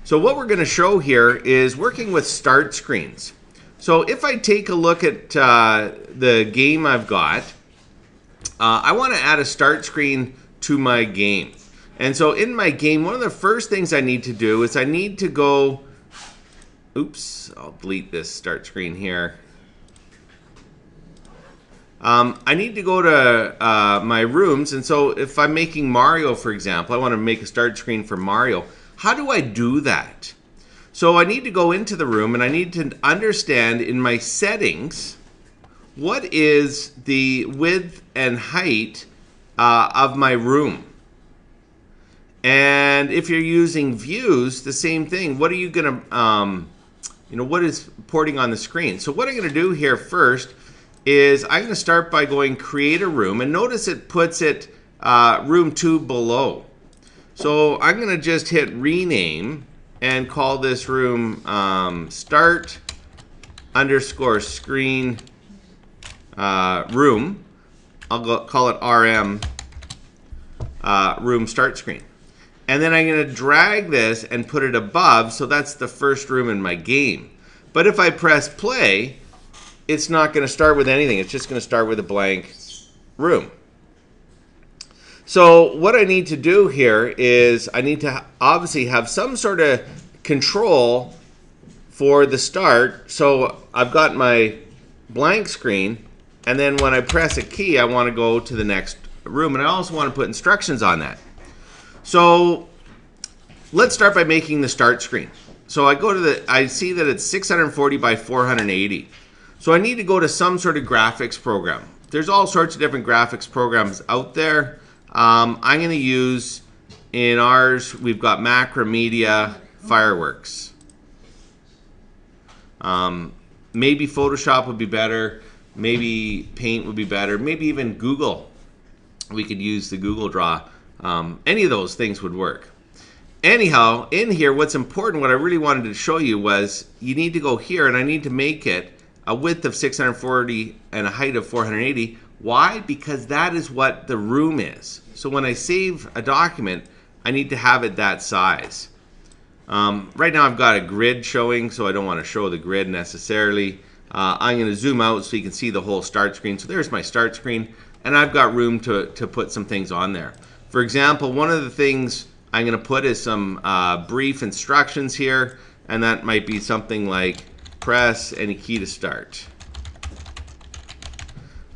So what we're going to show here is working with start screens. So if I take a look at the game I've got, I want to add a start screen to my game. And so in my game, one of the first things I need to do is I need to go, oops, I'll delete this start screen here. I need to go to my rooms, and so if I'm making Mario, for example, I want to make a start screen for Mario. How do I do that? So I need to go into the room, and I need to understand in my settings what is the width and height of my room. And if you're using views, the same thing. What are you going to, what is porting on the screen? So what I'm going to do here first is I'm going to start by going create a room, and notice it puts it room 2 below. So I'm going to just hit rename and call this room start underscore screen room. I'll call it RM room start screen. And then I'm going to drag this and put it above, so that's the first room in my game. But if I press play, it's not going to start with anything. It's just going to start with a blank room. So what I need to do here is I need to obviously have some sort of control for the start. So I've got my blank screen, and then when I press a key, I want to go to the next room, and I also want to put instructions on that. So let's start by making the start screen. So I go to I see that it's 640 by 480. So I need to go to some sort of graphics program. There's all sorts of different graphics programs out there. I'm going to use, in ours, we've got Macromedia Fireworks. Maybe Photoshop would be better. Maybe Paint would be better. Maybe even Google. We could use the Google Draw. Any of those things would work. Anyhow, in here, what's important, what I really wanted to show you was you need to go here, and I need to make it a width of 640 and a height of 480. Why? Because that is what the room is. So when I save a document, I need to have it that size. Right now I've got a grid showing, so I don't want to show the grid necessarily. I'm going to zoom out so you can see the whole start screen. So there's my start screen, and I've got room to put some things on there. For example, one of the things I'm going to put is some brief instructions here, and that might be something like press any key to start.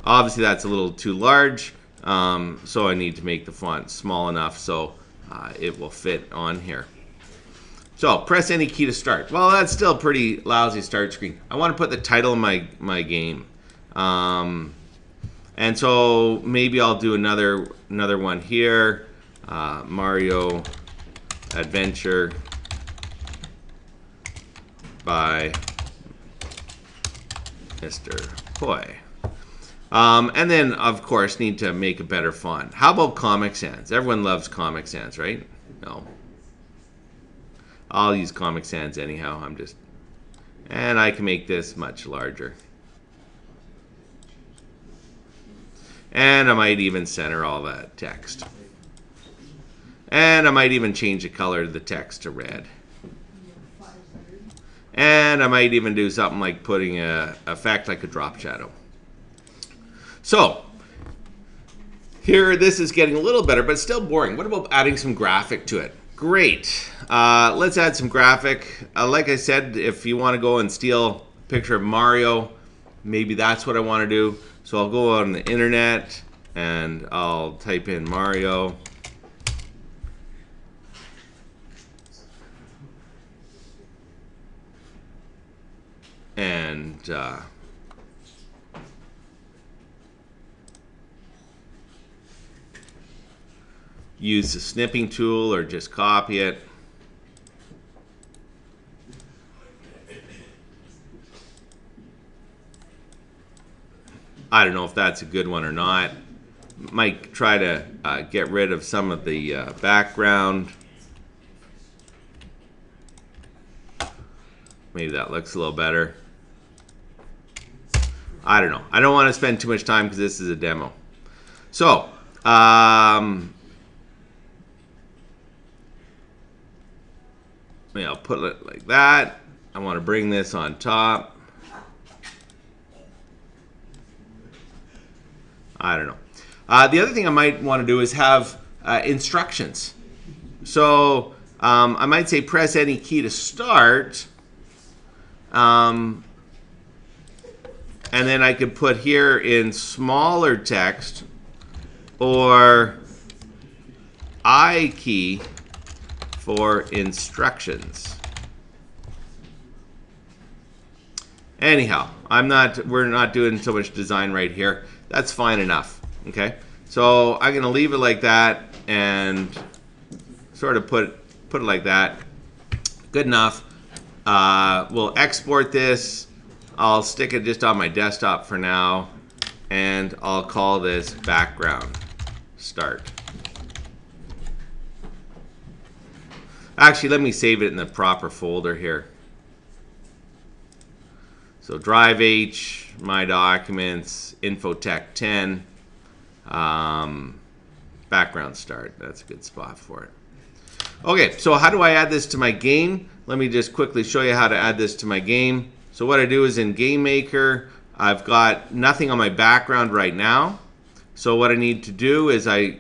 Obviously that's a little too large, so I need to make the font small enough so it will fit on here. So press any key to start. Well, that's still a pretty lousy start screen. I want to put the title of my game. And so maybe I'll do another one here. Mario Adventure by Mr. Poi. And then, of course, need to make a better font. How about Comic Sans? Everyone loves Comic Sans, right? No. I'll use Comic Sans anyhow. And I can make this much larger. And I might even center all that text. And I might even change the color of the text to red. And I might even do something like putting an effect like a drop shadow. So, here this is getting a little better, but still boring. What about adding some graphic to it? Great. Let's add some graphic. Like I said, if you want to go and steal a picture of Mario, maybe that's what I want to do. So I'll go on the internet and I'll type in Mario. And use the snipping tool or just copy it. I don't know if that's a good one or not. Might try to get rid of some of the background. Maybe that looks a little better. I don't know. I don't want to spend too much time because this is a demo. So, Maybe I'll put it like that. I want to bring this on top. I don't know. The other thing I might want to do is have instructions. So I might say press any key to start. And then I could put here in smaller text or I key for instructions. Anyhow, we're not doing so much design right here. That's fine enough. Okay. So I'm gonna leave it like that and sort of put it like that. Good enough. We'll export this. I'll stick it just on my desktop for now, and I'll call this background start. Actually, let me save it in the proper folder here. So Drive H, My Documents, Infotech 10, background start. That's a good spot for it. Okay, so how do I add this to my game? Let me just quickly show you how to add this to my game. So what I do is in Game Maker, I've got nothing on my background right now. So what I need to do is I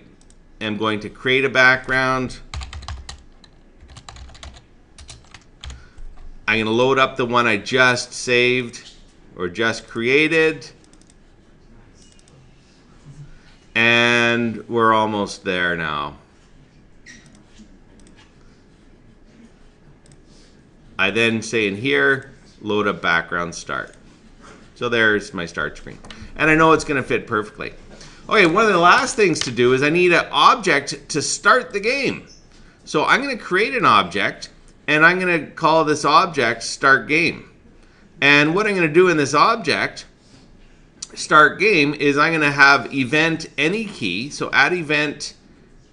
am going to create a background. I'm going to load up the one I just saved or just created. And we're almost there now. I then say in here, load up background start. So there's my start screen. And I know it's going to fit perfectly. Okay, one of the last things to do is I need an object to start the game. So I'm going to create an object, and I'm going to call this object start game. And what I'm going to do in this object, start game, is I'm going to have event any key. So add event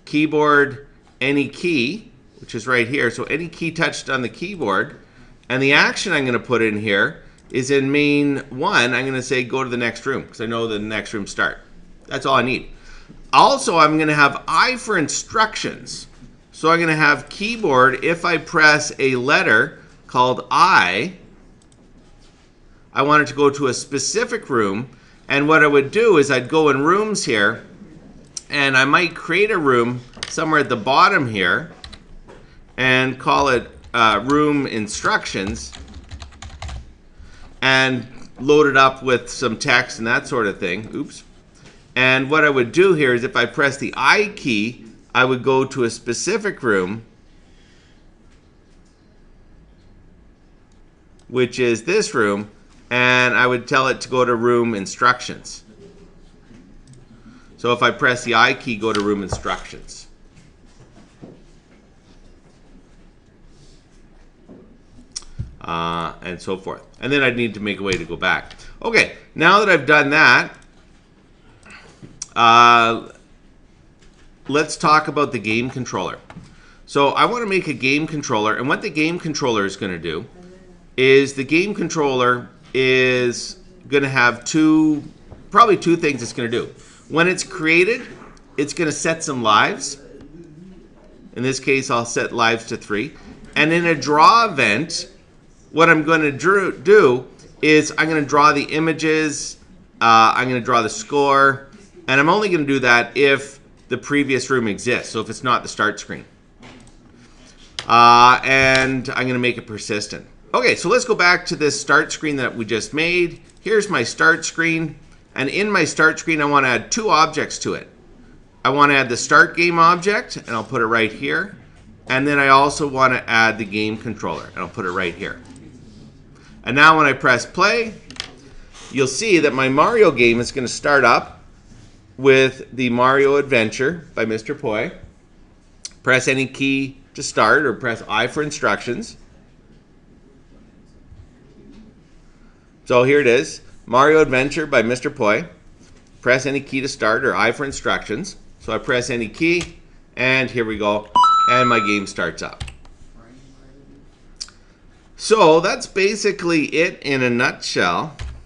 keyboard any key, which is right here. So any key touched on the keyboard. And the action I'm going to put in here is in main one. I'm going to say go to the next room because I know the next room start. That's all I need. Also, I'm going to have I for instructions. So I'm going to have keyboard, if I press a letter called I want it to go to a specific room. And what I would do is I'd go in rooms here, and I might create a room somewhere at the bottom here and call it room instructions and load it up with some text and that sort of thing. Oops. And what I would do here is if I press the I key, I would go to a specific room, which is this room, and I would tell it to go to room instructions. So if I press the I key, go to room instructions. And so forth. And then I'd need to make a way to go back. Okay, now that I've done that, let's talk about the game controller. So I want to make a game controller, and what the game controller is going to do is the game controller is going to have probably two things it's going to do. When it's created, it's going to set some lives. In this case, I'll set lives to 3. And in a draw event, what I'm going to do is I'm going to draw the images, I'm going to draw the score, and I'm only going to do that if the previous room exists, so if it's not the start screen. And I'm going to make it persistent. Okay, so let's go back to this start screen that we just made. Here's my start screen, and in my start screen I want to add 2 objects to it. I want to add the start game object, and I'll put it right here. And then I also want to add the game controller, and I'll put it right here. And now when I press play, you'll see that my Mario game is going to start up with the Mario Adventure by Mr. Poi. Press any key to start, or press I for instructions. So here it is, Mario Adventure by Mr. Poi. Press any key to start, or I for instructions. So I press any key, and here we go, and my game starts up. So that's basically it in a nutshell.